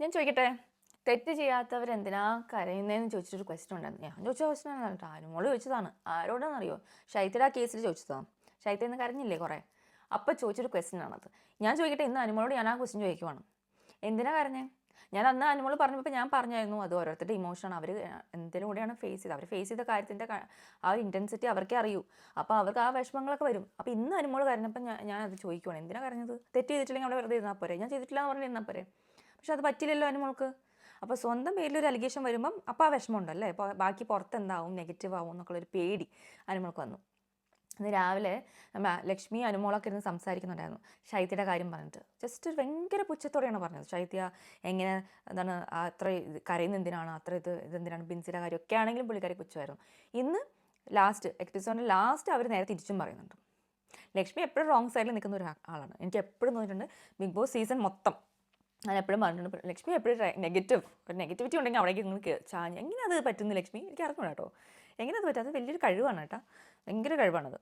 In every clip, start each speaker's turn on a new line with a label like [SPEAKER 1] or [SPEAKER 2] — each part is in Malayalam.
[SPEAKER 1] ഞാൻ ചോദിക്കട്ടെ, തെറ്റ് ചെയ്യാത്തവരെന്തിനാ കരയുന്നതെന്ന് ചോദിച്ചിട്ടൊരു ക്വസ്റ്റ്യൻ ഉണ്ടായിരുന്നു. ഞാൻ ചോദിച്ച ക്വസ്റ്റ്യൻ ആണ് കേട്ടോ, അനുമോള് ചോദിച്ചതാണ്. ആരോടാണെന്നറിയോ? ഷൈത്തയുടെ ആ കേസിൽ ചോദിച്ചതാണ്. ഷൈത്ത ഇന്ന് കരഞ്ഞില്ലേ കുറേ, അപ്പം ചോദിച്ചൊരു ക്വസ്റ്റ്യൻ ആണത്. ഞാൻ ചോദിക്കട്ടെ, ഇന്ന് അനുമോളോട് ഞാൻ ആ ക്വസ്റ്റ്യൻ ചോദിക്കുവാണ്, എന്തിനാ കരഞ്ഞേ? ഞാൻ അന്ന് അനുമോള് പറഞ്ഞപ്പോൾ ഞാൻ പറഞ്ഞായിരുന്നു, അത് ഓരോരുത്തരുടെ ഇമോഷനാണ്, അവർ എന്തിലൂടെയാണ് ഫേസ് ചെയ്തത്, അവർ ഫേസ് ചെയ്ത കാര്യത്തിൻ്റെ ആ ഒരു ഇൻറ്റൻസിറ്റി അവർക്കേ അറിയൂ. അപ്പോൾ അവർക്ക് ആ വിഷമങ്ങളൊക്കെ വരും. അപ്പോൾ ഇന്ന് അനുമോള് കരഞ്ഞപ്പോൾ ഞാൻ അത് ചോദിക്കുവാണ്, എന്തിനാ കരഞ്ഞത്? തെറ്റ് ചെയ്തിട്ടില്ലെങ്കിൽ അവിടെ വെറുതെ ഇരുന്നാൽ പോരെ, ഞാൻ ചെയ്തിട്ടില്ല എന്ന് പറഞ്ഞ് ഇരുന്നാൽ പോരെ. പക്ഷെ അത് പറ്റില്ലല്ലോ അനുമോൾക്ക്. അപ്പോൾ സ്വന്തം പേരിലൊരു അലിഗേഷൻ വരുമ്പം അപ്പോൾ ആ വിഷമം ഉണ്ടല്ലേ, അപ്പോൾ ബാക്കി പുറത്ത് എന്താവും, നെഗറ്റീവ് ആവും എന്നൊക്കെയുള്ളൊരു പേടി അനുമോൾക്ക് വന്നു. ഇന്ന് രാവിലെ ലക്ഷ്മി അനുമോളൊക്കെ ഇരുന്ന് സംസാരിക്കുന്നുണ്ടായിരുന്നു ശൈത്യയുടെ കാര്യം പറഞ്ഞിട്ട്. ജസ്റ്റ് ഒരു ഭയങ്കര പുച്ഛത്തോടെയാണ് പറഞ്ഞത്. ശൈത്യ എങ്ങനെ എന്താണ് അത്ര കരയുന്ന എന്തിനാണ്, അത്ര ഇതെന്തിനാണ്, ബിൻസിയുടെ കാര്യമൊക്കെ ആണെങ്കിലും പുള്ളിക്കാരി പുച്ഛമായിരുന്നു. ഇന്ന് ലാസ്റ്റ് എപ്പിസോഡിൻ്റെ ലാസ്റ്റ് അവർ നേരെ തിരിച്ചും പറയുന്നുണ്ട്. ലക്ഷ്മി എപ്പോഴും റോങ് സൈഡിൽ നിൽക്കുന്ന ഒരു ആളാണ്. എനിക്ക് എപ്പോഴും തോന്നിയിട്ടുണ്ട് ബിഗ് ബോസ് സീസൺ മൊത്തം ഞാൻ എപ്പോഴും പറഞ്ഞിട്ടുണ്ട്, ലക്ഷ്മി എപ്പോഴും ഒരു നെഗറ്റിവിറ്റി ഉണ്ടെങ്കിൽ അവിടേക്ക് നിങ്ങൾക്ക് ചാഞ്ഞ് എങ്ങനെ അത് പറ്റുന്നു ലക്ഷ്മി, എനിക്ക് അറിഞ്ഞു കേട്ടോ എങ്ങനെ അത് പറ്റും. അത് വലിയൊരു കഴിവാണ് കേട്ടോ, ഭയങ്കര കഴിവാണത്.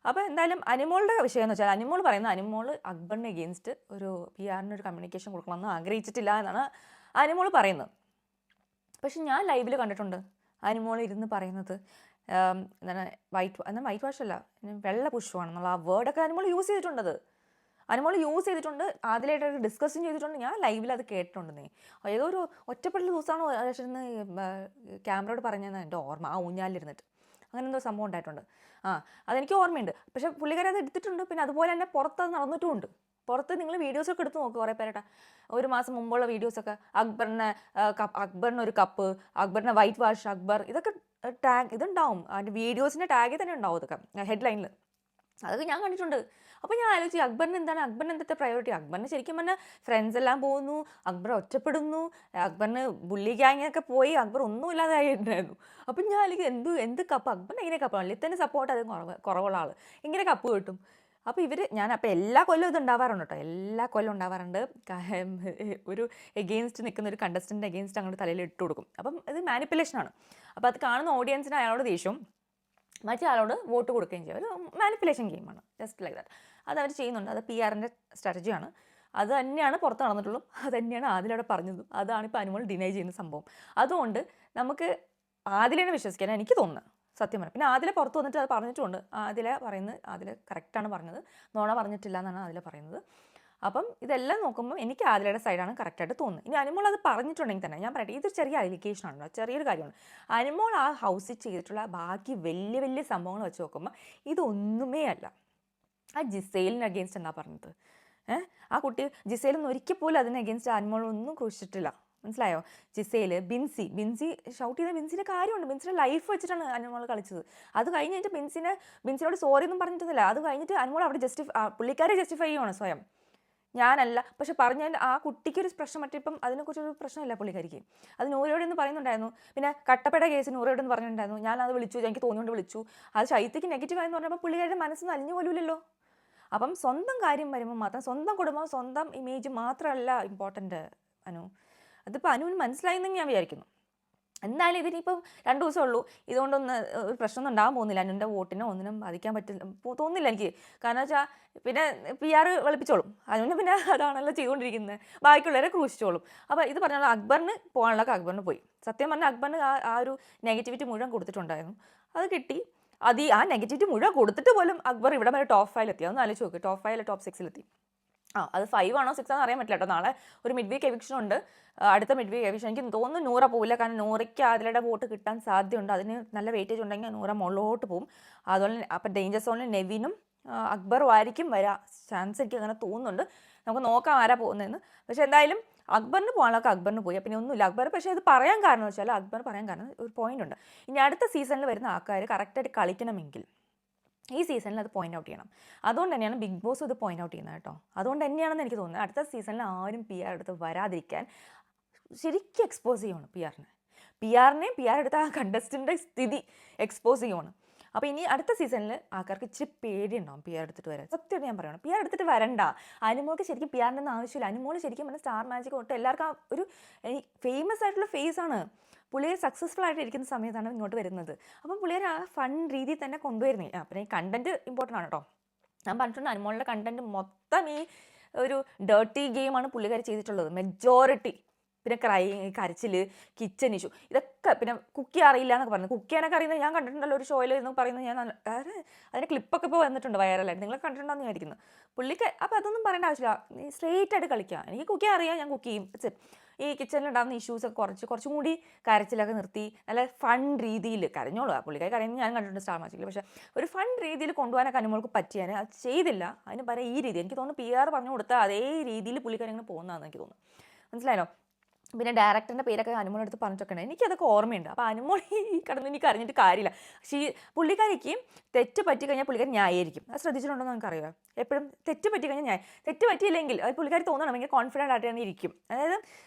[SPEAKER 1] അപ്പോൾ എന്തായാലും അനുമോളുടെ വിഷയം എന്ന് വെച്ചാൽ, അനുമോൾ പറയുന്നത് അനുമോൾ അക്ബറിന് എഗെയിൻസ്റ്റ് ഒരു PR-ന് ഒരു കമ്മ്യൂണിക്കേഷൻ കൊടുക്കണമെന്ന് ആഗ്രഹിച്ചിട്ടില്ല എന്നാണ് അനുമോൾ പറയുന്നത്. പക്ഷെ ഞാൻ ലൈവിൽ കണ്ടിട്ടുണ്ട് അനുമോൾ ഇരുന്ന് പറയുന്നത് എന്താണ് വൈറ്റ് വാഷ് അല്ല, വെള്ള പുഷ്പമാണെന്നുള്ള ആ വേർഡൊക്കെ അനുമോൾ യൂസ് ചെയ്തിട്ടുണ്ടത്. അനുമോൾ യൂസ് ചെയ്തിട്ടുണ്ട്, അതിലായിട്ട് ഡിസ്കസും ചെയ്തിട്ടുണ്ട്. ഞാൻ ലൈവിൽ അത് കേട്ടിട്ടുണ്ടെന്നേ. ഏതോ ഒരു ഒറ്റപ്പെട്ട ദിവസമാണോ ക്യാമറയോട് പറഞ്ഞതെന്ന് എൻ്റെ ഓർമ്മ, ആ ഊഞ്ഞാലിരുന്നിട്ട് അങ്ങനെ എന്തോ സംഭവം ഉണ്ടായിട്ടുണ്ട്. അതെനിക്ക് ഓർമ്മയുണ്ട്. പക്ഷേ പുള്ളിക്കാരി അത് എടുത്തിട്ടുണ്ട്. പിന്നെ അതുപോലെ തന്നെ പുറത്തത് നടന്നിട്ടുമുണ്ട്. പുറത്ത് നിങ്ങൾ വീഡിയോസൊക്കെ എടുത്ത് നോക്കുക, കുറേ പേരേട്ടാ ഒരു മാസം മുമ്പുള്ള വീഡിയോസൊക്കെ അക്ബറിന് ഒരു കപ്പ്, അക്ബറിന് വൈറ്റ് വാഷ് അക്ബർ, ഇതൊക്കെ ടാഗ് ഇതുണ്ടാവും, അതിൻ്റെ വീഡിയോസിൻ്റെ ടാഗിൽ തന്നെ ഉണ്ടാവും ഇതൊക്കെ ഹെഡ്ലൈനിൽ. അതൊക്കെ ഞാൻ കണ്ടിട്ടുണ്ട്. അപ്പോൾ ഞാൻ ആലോചിച്ചു, അക്ബറിന് എന്തൊക്കെ പ്രയോറിറ്റി? അക്ബറിന് ശരിക്കും പറഞ്ഞാൽ ഫ്രണ്ട്സ് എല്ലാം പോകുന്നു, അക്ബർ ഒറ്റപ്പെടുന്നു, അക്ബറിന് ബുള്ളി ഗ്യാങ്ങൊക്കെ പോയി അക്ബർ ഒന്നും ഇല്ലാതെ ആയിട്ടുണ്ടായിരുന്നു. അപ്പം ഞാൻ ആലോചിക്കും, എന്ത് കപ്പ് അക്ബറിന് എങ്ങനെ കപ്പ്, അല്ലിത്തന്നെ സപ്പോർട്ട് അത് കുറവുള്ള ആൾ ഇങ്ങനെ കപ്പ് കിട്ടും. അപ്പോൾ അപ്പോൾ എല്ലാ കൊല്ലവും ഇത് ഉണ്ടാവാറുണ്ട് കേട്ടോ, എല്ലാ കൊല്ലം ഉണ്ടാവാറുണ്ട്. ഒരു എഗെയിൻസ്റ്റ് നിൽക്കുന്ന ഒരു കണ്ടസ്റ്റൻ്റ് എഗെയിൻസ്റ്റ് അങ്ങോട്ട് തലയിൽ ഇട്ട് കൊടുക്കും. അപ്പം ഇത് മാനിപ്പുലേഷനാണ്. അപ്പോൾ അത് കാണുന്ന ഓഡിയൻസിന് അയാളോട് ദേഷ്യം, മറ്റേ ആളോട് വോട്ട് കൊടുക്കുകയും ചെയ്യും. ഒരു മാനിപ്പുലേഷൻ ഗെയിമാണ്, ജസ്റ്റ് ലൈക്ക് ദാറ്റ്. അത് അവർ ചെയ്യുന്നുണ്ട്. അത് PR-ൻ്റെ സ്ട്രാറ്റജിയാണ്. അത് തന്നെയാണ് പുറത്ത് നടന്നിട്ടുള്ളൂ, അത് തന്നെയാണ് ആദിലവിടെ പറഞ്ഞതും, അതാണ് ഇപ്പോൾ അനുമോൾ ഡിനൈ ചെയ്യുന്ന സംഭവം. അതുകൊണ്ട് നമുക്ക് ആദിലിനെ വിശ്വസിക്കാൻ എനിക്ക് തോന്നുന്നത്, സത്യം പറഞ്ഞാൽ. പിന്നെ ആദില പുറത്ത് വന്നിട്ട് അത് പറഞ്ഞിട്ടുമുണ്ട്. ആദില കറക്റ്റാണ് പറഞ്ഞത്, നോണ പറഞ്ഞിട്ടില്ല എന്നാണ് ആദില പറയുന്നത്. അപ്പം ഇതെല്ലാം നോക്കുമ്പോൾ എനിക്ക് ആദിലയുടെ സൈഡാണ് കറക്റ്റായിട്ട് തോന്നുന്നത്. ഇനി അനുമോൾ അത് പറഞ്ഞിട്ടുണ്ടെങ്കിൽ തന്നെ ഞാൻ പറയട്ടെ, ഇതൊരു ചെറിയ അലിഗേഷനാണല്ലോ, ചെറിയൊരു കാര്യമാണ്. അനുമോൾ ആ ഹൗസിൽ ചെയ്തിട്ടുള്ള ബാക്കി വലിയ വലിയ സംഭവങ്ങൾ വെച്ച് നോക്കുമ്പോൾ ഇതൊന്നുമേ അല്ല. ആ ജിസൈലിന് അഗെയിൻസ്റ്റ് എന്താ പറഞ്ഞത്? ആ കുട്ടി ജിസൈലൊന്നും ഒരിക്കൽ പോലും അതിന് അഗെയിൻസ്റ്റ് അനുമോളൊന്നും ക്രൂശിച്ചിട്ടില്ല, മനസ്സിലായോ? ബിൻസി ഷൗട്ട് ചെയ്ത ബിൻസിൻ്റെ കാര്യമുണ്ട്. ബിൻസിൻ്റെ ലൈഫ് വെച്ചിട്ടാണ് അനുമോൾ കളിച്ചത്. അത് കഴിഞ്ഞിട്ട് ബിൻസിനോട് സോറി ഒന്നും പറഞ്ഞിട്ടൊന്നുമില്ല. അത് കഴിഞ്ഞിട്ട് അനുമോൾ അവിടെ പുള്ളിക്കാരെ ജസ്റ്റിഫൈ ചെയ്യുവാണ് സ്വയം. ഞാനല്ല, പക്ഷെ പറഞ്ഞാൽ ആ കുട്ടിക്കൊരു പ്രശ്നം, മറ്റിപ്പം അതിനെക്കുറിച്ചൊരു പ്രശ്നമില്ല പുള്ളിക്കാരിക്ക്. അത് നൂറയോടെന്ന് പറയുന്നുണ്ടായിരുന്നു. പിന്നെ കട്ടപ്പട കേസ് നൂറയോടെന്ന് പറഞ്ഞിട്ടുണ്ടായിരുന്നു, ഞാനത് വിളിച്ചു, എനിക്ക് തോന്നിയോണ്ട് വിളിച്ചു. അത് ശൈത്യക്ക് നെഗറ്റീവ് ആയെന്ന് പറഞ്ഞപ്പോൾ പുള്ളിക്കാരുടെ മനസ്സിൽ നിന്ന് അലിഞ്ഞു പോലുമില്ലല്ലോ. അപ്പം സ്വന്തം കാര്യം വരുമ്പോൾ മാത്രം, സ്വന്തം കുടുംബം സ്വന്തം ഇമേജ് മാത്രമല്ല ഇമ്പോർട്ടൻ്റ് അതിപ്പോൾ അനുവിന് മനസ്സിലായെന്ന് ഞാൻ വിചാരിക്കുന്നു. എന്തായാലും ഇതിനിപ്പം 2 ദിവസമേ ഉള്ളൂ. ഇതുകൊണ്ടൊന്നും ഒരു പ്രശ്നമൊന്നും ഉണ്ടാകാൻ പോകുന്നില്ല. അനുവിൻ്റെ വോട്ടിനോ ഒന്നിനും ബാധിക്കാൻ തോന്നുന്നില്ല എനിക്ക്. കാരണം വെച്ചാൽ പിന്നെ PR വെളുപ്പിച്ചോളും. അനുവിന് പിന്നെ അതാണല്ലോ ചെയ്തുകൊണ്ടിരിക്കുന്നത്, ബാക്കിയുള്ളവരെ ക്രൂശിച്ചോളും. അപ്പോൾ ഇത് പറഞ്ഞാൽ അക്ബറിന് പോകാനുള്ളതൊക്കെ അക്ബറിന് പോയി. സത്യം പറഞ്ഞാൽ അക്ബറിന് ആ ഒരു നെഗറ്റിവിറ്റി മുഴുവൻ കൊടുത്തിട്ടുണ്ടായിരുന്നു, അത് കിട്ടി. ആ നെഗറ്റിവിറ്റി മുഴുവൻ കൊടുത്തിട്ട് പോലും അക്ബർ ഇവിടെ വരെ ടോപ്പ് 5 എത്തി. അതൊന്ന് ആലോചിച്ച് നോക്ക്, ടോപ്പ് 5 ടോപ്പ് 6 അത് 5 ആണോ 6 ആണോ അറിയാൻ പറ്റില്ല കേട്ടോ. നാളെ ഒരു മിഡ് വീക്ക് എവിക്ഷൻ ഉണ്ട്. അടുത്ത മിഡ് വീക്ക് എവിക്ഷൻ എനിക്ക് തോന്നുന്നു നൂറ പോവില്ല, കാരണം നൂറയ്ക്ക് അതിലൂടെ വോട്ട് കിട്ടാൻ സാധ്യതയുണ്ട്. അതിന് നല്ല വെയിറ്റേജ് ഉണ്ടെങ്കിൽ നൂറ മുകളിലോട്ട് പോകും. അതുപോലെ അപ്പം ഡേഞ്ചർ സോണിൽ നെവിനും അക്ബറും ആയിരിക്കും വരാൻ ചാൻസ്, എനിക്ക് അങ്ങനെ തോന്നുന്നുണ്ട്. നമുക്ക് നോക്കാം ആരാ പോകുന്നതെന്ന്. പക്ഷെ എന്തായാലും അക്ബറിന് പോകാനൊക്കെ അക്ബറിന് പോയി. പിന്നെ ഒന്നുമില്ല അക്ബർ. പക്ഷേ ഇത് പറയാൻ കാരണം വെച്ചാൽ, അക്ബർ പറയാൻ കാരണം ഒരു പോയിന്റ് ഉണ്ട്. ഇനി അടുത്ത സീസണിൽ വരുന്ന ആൾക്കാർ കറക്റ്റായിട്ട് കളിക്കണമെങ്കിൽ ഈ സീസണിൽ അത് പോയിന്റ് ഔട്ട് ചെയ്യണം. അതുകൊണ്ട് തന്നെയാണ് ബിഗ് ബോസ് ഇത് പോയിന്റ് ഔട്ട് ചെയ്യുന്നത് കേട്ടോ. അതുകൊണ്ട് തന്നെയാണെന്ന് എനിക്ക് തോന്നുന്നത്. അടുത്ത സീസണിൽ ആരും PR എടുത്ത് വരാതിരിക്കാൻ ശരിക്കും എക്സ്പോസ് ചെയ്യണം PR എടുത്ത ആ കണ്ടസ്റ്റൻ്റെ സ്ഥിതി എക്സ്പോസ് ചെയ്യണം. അപ്പോൾ ഇനി അടുത്ത സീസണിൽ ആൾക്കാർക്ക് ഇച്ചിരി പേടിയുണ്ടാവും PR എടുത്തിട്ട് വരാൻ. സത്യമായിട്ട് ഞാൻ പറയണം, PR എടുത്തിട്ട് വരണ്ട. അനുമോൾക്ക് ശരിക്കും PR-ൻ്റെ ഒന്നും ആവശ്യമില്ല. അനുമോൾ ശരിക്കും പറഞ്ഞാൽ സ്റ്റാർ മാജിക് തൊട്ട് എല്ലാവർക്കും ആ ഒരു ഫേമസ് ആയിട്ടുള്ള ഫേസാണ്. പുള്ളിയെ സക്സസ്ഫുൾ ആയിട്ട് ഇരിക്കുന്ന സമയത്താണ് ഇങ്ങോട്ട് വരുന്നത്. അപ്പം പുള്ളിയെ ആ ഫൺ രീതിയിൽ തന്നെ കൊണ്ടുവരുന്നത്. പിന്നെ ഈ കണ്ടന്റ് ഇമ്പോർട്ടൻ്റ് ആണ് കേട്ടോ. ഞാൻ പറഞ്ഞിട്ടുണ്ട്, അനുമോളുടെ കണ്ടന്റ് മൊത്തം ഈ ഒരു ഡേർട്ടി ഗെയിമാണ് പുള്ളിക്കാരി ചെയ്തിട്ടുള്ളത്. മെജോറിറ്റി പിന്നെ കരച്ചിൽ, കിച്ചൺ ഇഷ്യൂ, ഇതൊക്കെ. പിന്നെ കുക്ക് ചെയ്യാൻ അറിയില്ല എന്നൊക്കെ പറഞ്ഞു. കുക്ക് ചെയ്യാനൊക്കെ അറിയുന്നത് ഞാൻ കണ്ടിട്ടുണ്ടല്ലോ ഒരു ഷോയിൽ എന്ന് പറയുന്നത്. ഞാൻ അതിൻ്റെ ക്ലിപ്പൊക്കെ ഇപ്പോൾ വന്നിട്ടുണ്ട് വൈറലായിട്ട്, നിങ്ങൾ കണ്ടിട്ടുണ്ടെന്ന് വിചാരിക്കുന്നു പുള്ളിക്ക്. അപ്പോൾ അതൊന്നും പറയേണ്ട ആവശ്യമില്ല, നീ സ്ട്രേറ്റ് ആയിട്ട് കളിക്കുക. എനിക്ക് കുക്ക് ചെയ്യാൻ അറിയാം, ഞാൻ കുക്ക് ചെയ്യും. ഈ കിച്ചണിലുണ്ടാകുന്ന ഇഷ്യൂസൊക്കെ കുറച്ചും കൂടി കരച്ചിലൊക്കെ നിർത്തി നല്ല ഫൺ രീതിയിൽ കരഞ്ഞോളൂ. പുള്ളിക്കാരി കരയുന്നത് ഞാൻ കണ്ടിട്ടുണ്ട് സ്റ്റാർ മാജിക്കിൽ. പക്ഷേ ഒരു ഫൺ രീതിയിൽ കൊണ്ടുപോകാനൊക്കെ അനുമോൾക്ക് പറ്റിയാൽ അത് ചെയ്തില്ല. അതിന് പറയാം ഈ രീതി എനിക്ക് തോന്നുന്നു PR പറഞ്ഞു കൊടുത്താൽ അതേ രീതിയിൽ പുള്ളിക്കാരി അങ്ങനെ പോകുന്നതാണെന്ന് എനിക്ക് തോന്നുന്നു. മനസ്സിലായല്ലോ? പിന്നെ ഡയറക്ടറിൻ്റെ പേരൊക്കെ അനുമോളെടുത്ത് പറഞ്ഞിട്ടൊക്കെ ഉണ്ട്, എനിക്കതൊക്കെ ഓർമ്മയുണ്ട്. അപ്പോൾ അനുമോൾ ഈ കടന്ന് എനിക്ക് അറിഞ്ഞിട്ട് കാര്യമില്ല. പുള്ളിക്കാരിക്ക് തെറ്റ് പറ്റിക്കഴിഞ്ഞാൽ പുള്ളിക്കാരി ന്യായീകരിക്കും. അത് ശ്രദ്ധിച്ചിട്ടുണ്ടോ എന്ന് നമുക്കറിയാം. എപ്പോഴും തെറ്റ് പറ്റിക്കഴിഞ്ഞാൽ തെറ്റ് പറ്റിയില്ലെങ്കിൽ അത് പുള്ളിക്കാരി തോന്നണം ഭയങ്കര കോൺഫിഡൻ്റ് ആയിട്ട് തന്നെ ഇരിക്കും. അതായത്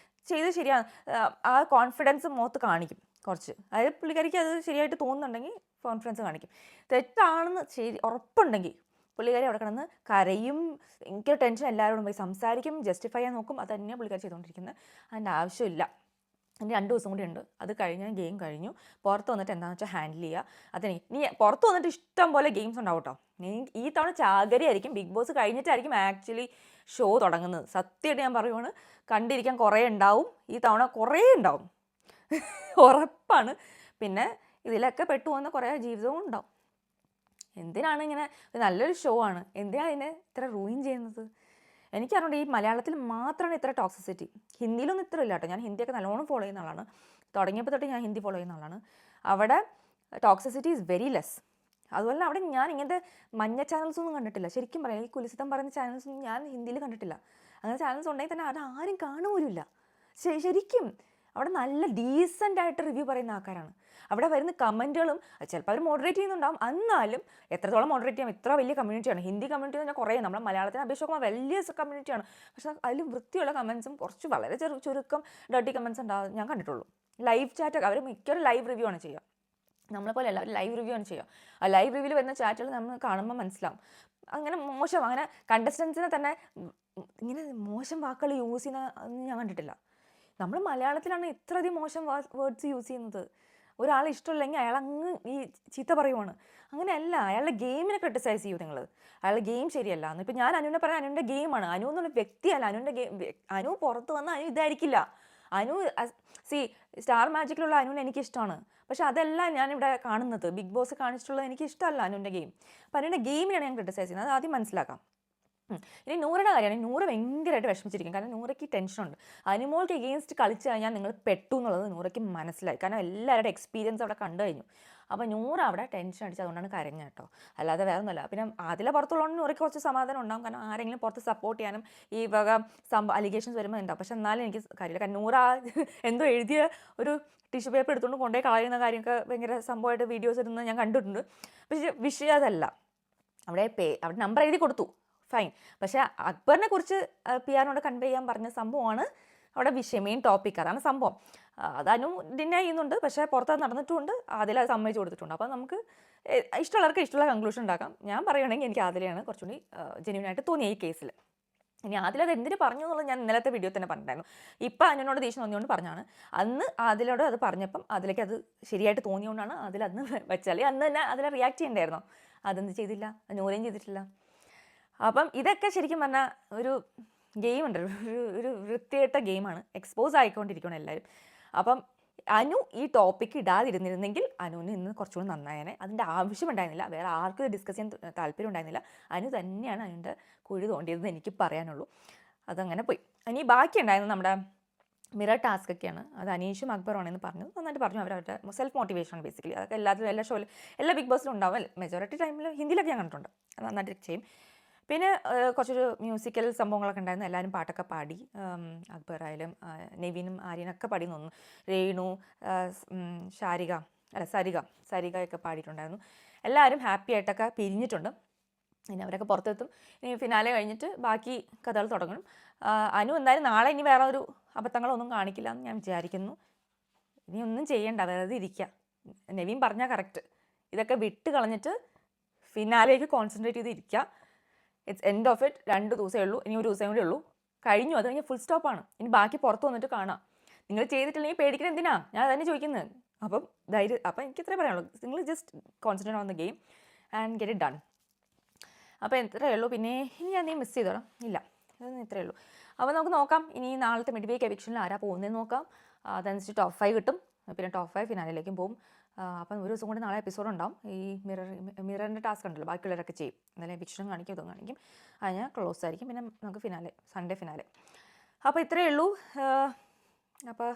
[SPEAKER 1] ചെയ്ത് ശരിയാണ്, ആ കോൺഫിഡൻസ് മുഖത്ത് കാണിക്കും കുറച്ച്. അതായത് പുള്ളിക്കാരിക്ക് അത് ശരിയായിട്ട് തോന്നുന്നുണ്ടെങ്കിൽ കോൺഫിഡൻസ് കാണിക്കും. തെറ്റാണെന്ന് ഉറപ്പുണ്ടെങ്കിൽ പുള്ളിക്കാരി അവിടെ കിടന്ന് കരയും, ഭയങ്കര ടെൻഷൻ, എല്ലാവരോടും പോയി സംസാരിക്കും, ജസ്റ്റിഫൈ ചെയ്യാൻ നോക്കും. അത് തന്നെയാണ് പുള്ളിക്കാരി ചെയ്തുകൊണ്ടിരിക്കുന്നത്. അതിൻ്റെ ആവശ്യമില്ല. ഇനി 2 ദിവസം കൂടി ഉണ്ട്, അത് കഴിഞ്ഞാൽ ഗെയിം കഴിഞ്ഞു. പുറത്ത് വന്നിട്ട് എന്താണെന്ന് വെച്ചാൽ ഹാൻഡിൽ ചെയ്യുക. അതെനിക്ക് ഇനി പുറത്ത് വന്നിട്ട് ഇഷ്ടം പോലെ ഗെയിംസ് ഉണ്ടാവും കേട്ടോ. ഈ തവണ ചാകരയായിരിക്കും. ബിഗ് ബോസ് കഴിഞ്ഞിട്ടായിരിക്കും ആക്ച്വലി ഷോ തുടങ്ങുന്നത്. സത്യമായിട്ട് ഞാൻ പറയുവാണ്, കണ്ടിരിക്കാൻ കുറേ ഉണ്ടാവും. ഈ തവണ കുറേ ഉണ്ടാവും, ഉറപ്പാണ്. പിന്നെ ഇതിലൊക്കെ പെട്ടുപോകുന്ന കുറേ ജീവിതവും ഉണ്ടാവും. എന്തിനാണ് ഇങ്ങനെ, നല്ലൊരു ഷോ ആണ്, എന്തിനാണ് ഇതിനെ ഇത്ര റൂയിൻ ചെയ്യുന്നത്? എനിക്കറിയാം ഈ മലയാളത്തിൽ മാത്രമാണ് ഇത്ര ടോക്സിസിറ്റി. ഹിന്ദിയിലൊന്നും ഇത്ര ഇല്ല കേട്ടോ. ഞാൻ ഹിന്ദിയൊക്കെ നല്ലോണം ഫോളോ ചെയ്യുന്ന ആളാണ്. തുടങ്ങിയപ്പോൾ തൊട്ട് ഞാൻ ഹിന്ദി ഫോളോ ചെയ്യുന്ന ആളാണ്. അവിടെ ടോക്സിസിറ്റി ഈസ് വെരി ലെസ്. അതുപോലെ അവിടെ ഞാൻ ഇങ്ങനത്തെ മഞ്ഞ ചാനൽസൊന്നും കണ്ടിട്ടില്ല. ശരിക്കും പറയാം, ഈ കുലിസിതം പറയുന്ന ചാനൽസൊന്നും ഞാൻ ഹിന്ദിയിൽ കണ്ടിട്ടില്ല. അങ്ങനെ ചാനൽസ് ഉണ്ടെങ്കിൽ തന്നെ അത് ആരും കാണുപോലുമില്ല. ശരിക്കും അവിടെ നല്ല ഡീസൻ്റ് ആയിട്ട് റിവ്യൂ പറയുന്ന ആൾക്കാരാണ്. അവിടെ വരുന്ന കമൻറ്റുകളും ചിലപ്പോൾ അവർ മോഡറേറ്റ് ചെയ്യുന്നുണ്ടാവും. എന്നാലും എത്രത്തോളം മോഡറേറ്റ് ചെയ്യാം, ഇത്ര വലിയ കമ്മ്യൂണിറ്റിയാണ്. ഹിന്ദി കമ്മ്യൂണിറ്റി എന്ന് പറഞ്ഞാൽ കുറേ, നമ്മുടെ മലയാളത്തിനെ അപേക്ഷിച്ച് വലിയ കമ്മ്യൂണിറ്റിയാണ്. പക്ഷേ അതിൽ വൃത്തിയുള്ള കമൻസും കുറച്ച് വളരെ ചുരുക്കം ഡർട്ടി കമൻസ് ഉണ്ടാവും ഞാൻ കണ്ടിട്ടുള്ളൂ. ലൈവ് ചാറ്റൊക്കെ അവർ മിക്കൊരു ലൈവ് റിവ്യൂ ആണ് ചെയ്യുക. നമ്മളെപ്പോലെ എല്ലാവരും ലൈവ് റിവ്യൂ ആണ് ചെയ്യുക. ആ ലൈവ് റിവ്യൂവിൽ വരുന്ന ചാറ്റുകൾ നമ്മൾ കാണുമ്പോൾ മനസ്സിലാവും. അങ്ങനെ മോശം, അങ്ങനെ കണ്ടസ്റ്റൻസിനെ തന്നെ ഇങ്ങനെ മോശം വാക്കുകൾ യൂസ് ചെയ്യുന്ന ഞാൻ കണ്ടിട്ടില്ല. നമ്മൾ മലയാളത്തിലാണ് ഇത്രയധികം മോശം വേർഡ്സ് യൂസ് ചെയ്യുന്നത്. ഒരാൾ ഇഷ്ടമില്ലെങ്കിൽ അയാൾ അങ്ങ് ഈ ചീത്ത പറയുവാണ്. അങ്ങനെയല്ല, അയാളുടെ ഗെയിമിനെ ക്രിട്ടിസൈസ് ചെയ്യൂ നിങ്ങൾ. അയാളുടെ ഗെയിം ശരിയല്ല എന്ന്. ഇപ്പം ഞാൻ അനുവിനെ പറയാൻ, അനുവിൻ്റെ ഗെയിമാണ്. അനു എന്നുള്ള വ്യക്തിയല്ല, അനുവിൻ്റെ ഗെയിം. അനു പുറത്ത് വന്നാൽ അനു ഇതായിരിക്കില്ല. അനു സ്റ്റാർ മാജിക്കിലുള്ള അനുവിനെ എനിക്കിഷ്ടമാണ്. പക്ഷെ അതല്ല ഞാനിവിടെ കാണുന്നത്. ബിഗ് ബോസ് കാണിച്ചിട്ടുള്ളത് എനിക്ക് ഇഷ്ടമല്ല അനുവിൻ്റെ ഗെയിം. അപ്പം അനുവിൻ്റെ ഗെയിമിനാണ് ഞാൻ ക്രിട്ടിസൈസ് ചെയ്യുന്നത്. അത് ആദ്യം മനസ്സിലാക്കാം. ഇനി നൂറയുടെ കാര്യമാണ്. നൂറ് ഭയങ്കരമായിട്ട് വിഷമിച്ചിരിക്കും. കാരണം നൂറയ്ക്ക് ടെൻഷനുണ്ട്. അനുമോൾക്ക് എഗെയിൻസ്റ്റ് കളിച്ച് കഴിഞ്ഞാൽ നിങ്ങൾ പെട്ടു എന്നുള്ളത് നൂറയ്ക്ക് മനസ്സിലായി. കാരണം എല്ലാവരുടെ എക്സ്പീരിയൻസ് അവിടെ കണ്ടു കഴിഞ്ഞു. അപ്പോൾ നൂറ് അവിടെ ടെൻഷൻ അടിച്ച് അതുകൊണ്ടാണ് കരഞ്ഞ കേട്ടോ, അല്ലാതെ വേറെ ഒന്നുമല്ല. പിന്നെ അതിലെ പുറത്തുള്ളതുകൊണ്ട് നൂറയ്ക്ക് കുറച്ച് സമാധാനം ഉണ്ടാകും. കാരണം ആരെങ്കിലും പുറത്ത് സപ്പോർട്ട് ചെയ്യാനും ഈ വക അലിഗേഷൻസ് വരുമ്പോൾ ഉണ്ടാവും. പക്ഷെ എന്നാലും എനിക്ക് കാര്യമില്ല. കാരണം നൂറ് എന്തോ എഴുതിയ ഒരു ടിഷ്യൂ പേപ്പർ എടുത്തുകൊണ്ട് കൊണ്ടുപോയി കളയുന്ന കാര്യമൊക്കെ ഭയങ്കര സംഭവമായിട്ട് വീഡിയോസ് ഇടുന്നത് ഞാൻ കണ്ടിട്ടുണ്ട്. പക്ഷേ വിഷയം അതല്ല. അവിടെ നമ്പർ എഴുതി കൊടുത്തു, ഫൈൻ. പക്ഷേ അക്ബറിനെ കുറിച്ച് PR കൺവേ ചെയ്യാൻ പറഞ്ഞ സംഭവമാണ് അവിടെ വിഷയം, മെയിൻ ടോപ്പിക്. അതാണ് സംഭവം. അത് അനു ഡിനൈ ചെയ്യുന്നുണ്ട്, പക്ഷേ പുറത്ത് നടന്നിട്ടുമുണ്ട്. അതിൽ അത് സമ്മതിച്ച് കൊടുത്തിട്ടുണ്ട്. അപ്പോൾ നമുക്ക് ഇഷ്ടമുള്ളവർക്ക് ഇഷ്ടമുള്ള കൺക്ലൂഷൻ ഉണ്ടാക്കാം. ഞാൻ പറയുകയാണെങ്കിൽ എനിക്ക് അതിലെയാണ് കുറച്ചുകൂടി ജെന്യൂനായിട്ട് തോന്നിയ ഈ കേസിൽ. ഇനി അതിലത് എന്തിനു പറഞ്ഞു എന്നുള്ളത് ഞാൻ ഇന്നലത്തെ വീഡിയോ തന്നെ പറഞ്ഞിട്ടുണ്ടായിരുന്നു. ഇപ്പം അനുവിനോട് ദേഷ്യം തോന്നിയോണ്ട് പറഞ്ഞാണ്. അന്ന് അതിലോട് അത് പറഞ്ഞപ്പം അതിലേക്ക് അത് ശരിയായിട്ട് തോന്നിയോണ്ടാണ് അതിലന്ന് വെച്ചാൽ അന്ന് തന്നെ അതിൽ റിയാക്ട് ചെയ്യണ്ടായിരുന്നോ? അതൊന്നും ചെയ്തില്ല, നൂരേയും ചെയ്തിട്ടില്ല. അപ്പം ഇതൊക്കെ ശരിക്കും പറഞ്ഞാൽ ഒരു ഗെയിമുണ്ട്, ഒരു വൃത്തികെട്ട ഗെയിമാണ്. എക്സ്പോസ് ആയിക്കൊണ്ടിരിക്കണം എല്ലാവരും. അപ്പം അനു ഈ ടോപ്പിക്ക് ഇടാതിരുന്നിരുന്നെങ്കിൽ അനുവിന് ഇന്ന് കുറച്ചുകൂടി നന്നായേനെ. അതിൻ്റെ ആവശ്യമുണ്ടായിരുന്നില്ല. വേറെ ആർക്കും ഇത് ഡിസ്കസ് ചെയ്യാൻ താല്പര്യം ഉണ്ടായിരുന്നില്ല. അനു തന്നെയാണ് അതിൻ്റെ കുഴി തോണ്ടിയതെന്ന് എനിക്ക് പറയാനുള്ളൂ. അതങ്ങനെ പോയി. ഇനി ബാക്കി ഉണ്ടായിരുന്നത് നമ്മുടെ മിറർ ടാസ്ക് ഒക്കെയാണ്. അത് അനീഷും അക്ബറുമാണെന്ന് പറഞ്ഞു, നന്നായിട്ട് പറഞ്ഞു. അവരവരുടെ സെൽഫ് മോട്ടിവേഷൻ ബേസിക്കലി. അതൊക്കെ എല്ലാ ഷോയിലും എല്ലാ ബിഗ് ബോസിലും ഉണ്ടാവും. മെജോറിറ്റി ടൈമിൽ ഹിന്ദിയിലൊക്കെ ഞാൻ കണ്ടിട്ടുണ്ട്, നന്നായിട്ട് ചെയ്യും. പിന്നെ കുറച്ചൊരു മ്യൂസിക്കൽ സംഭവങ്ങളൊക്കെ ഉണ്ടായിരുന്നു. എല്ലാവരും പാട്ടൊക്കെ പാടി. അക്ബർ ആയാലും നെവിനും ആര്യനൊക്കെ പാടി തോന്നുന്നു. രേണു, സരികയൊക്കെ പാടിയിട്ടുണ്ടായിരുന്നു. എല്ലാവരും ഹാപ്പി ആയിട്ടൊക്കെ പിരിഞ്ഞിട്ടുണ്ട്. ഇനി അവരൊക്കെ പുറത്തെത്തും. ഇനി ഫിനാലെ കഴിഞ്ഞിട്ട് ബാക്കി കഥകൾ തുടങ്ങണം. അനു എന്തായാലും നാളെ ഇനി വേറെ ഒരു അബദ്ധങ്ങളൊന്നും കാണിക്കില്ല എന്ന് ഞാൻ വിചാരിക്കുന്നു. ഇനി ഒന്നും ചെയ്യണ്ട, വെറുതെ ഇരിക്കുക. നെവിൻ പറഞ്ഞാൽ കറക്റ്റ്. ഇതൊക്കെ വിട്ട് കളഞ്ഞിട്ട് ഫിനാലേക്ക് കോൺസെൻട്രേറ്റ് ചെയ്ത് ഇരിക്കുക. It's end of it. 2 ദിവസമേ ഉള്ളൂ. ഇനി ഒരു ദിവസം കൂടി ഉള്ളൂ, കഴിഞ്ഞു. അത് കഴിഞ്ഞാൽ ഫുൾ സ്റ്റോപ്പാണ്. ഇനി ബാക്കി പുറത്ത് വന്നിട്ട് കാണാം. നിങ്ങൾ ചെയ്തിട്ടില്ലെങ്കിൽ പേടിക്കണം എന്തിനാ, ഞാൻ തന്നെ ചോദിക്കുന്നത്. അപ്പം എനിക്ക് ഇത്രേ പറയാനുള്ളൂ. നിങ്ങൾ just concentrate on the game and get it done. അപ്പോൾ ഇത്രയേ ഉള്ളൂ. പിന്നെ ഇനി ഞാൻ നീ മിസ് ചെയ്തോളാം, ഇല്ല, അതൊന്നും ഇത്രയേ ഉള്ളൂ. അപ്പോൾ നമുക്ക് നോക്കാം ഇനി നാളത്തെ മിഡ് വീക്ക് എവിക്ഷനിൽ ആരാ പോകുന്നതെന്ന് നോക്കാം. അതനുസരിച്ച് ടോപ്പ് 5 കിട്ടും, പിന്നെ ടോപ്പ് 5 ഫിനാലിലേക്കും പോകും. അപ്പം ഒരു ദിവസം കൂടി നാളെ എപ്പിസോഡ് ഉണ്ടാവും. ഈ മിററിൻ്റെ ടാസ്ക് ഉണ്ടല്ലോ, ബാക്കിയുള്ളവരൊക്കെ ചെയ്യും. എന്നാലും എവിക്ഷനും കാണിക്കും, ഇതും കാണിക്കും. അതിന് ക്ലോസ് ആയിരിക്കും. പിന്നെ നമുക്ക് ഫിനാലെ, സൺഡേ ഫിനാലെ. അപ്പോൾ ഇത്രയേ ഉള്ളൂ. അപ്പോൾ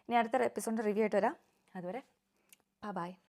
[SPEAKER 1] ഇനി അടുത്ത എപ്പിസോഡിൻ്റെ റിവ്യൂ ആയിട്ട് വരാം. അതുവരെ ബൈ.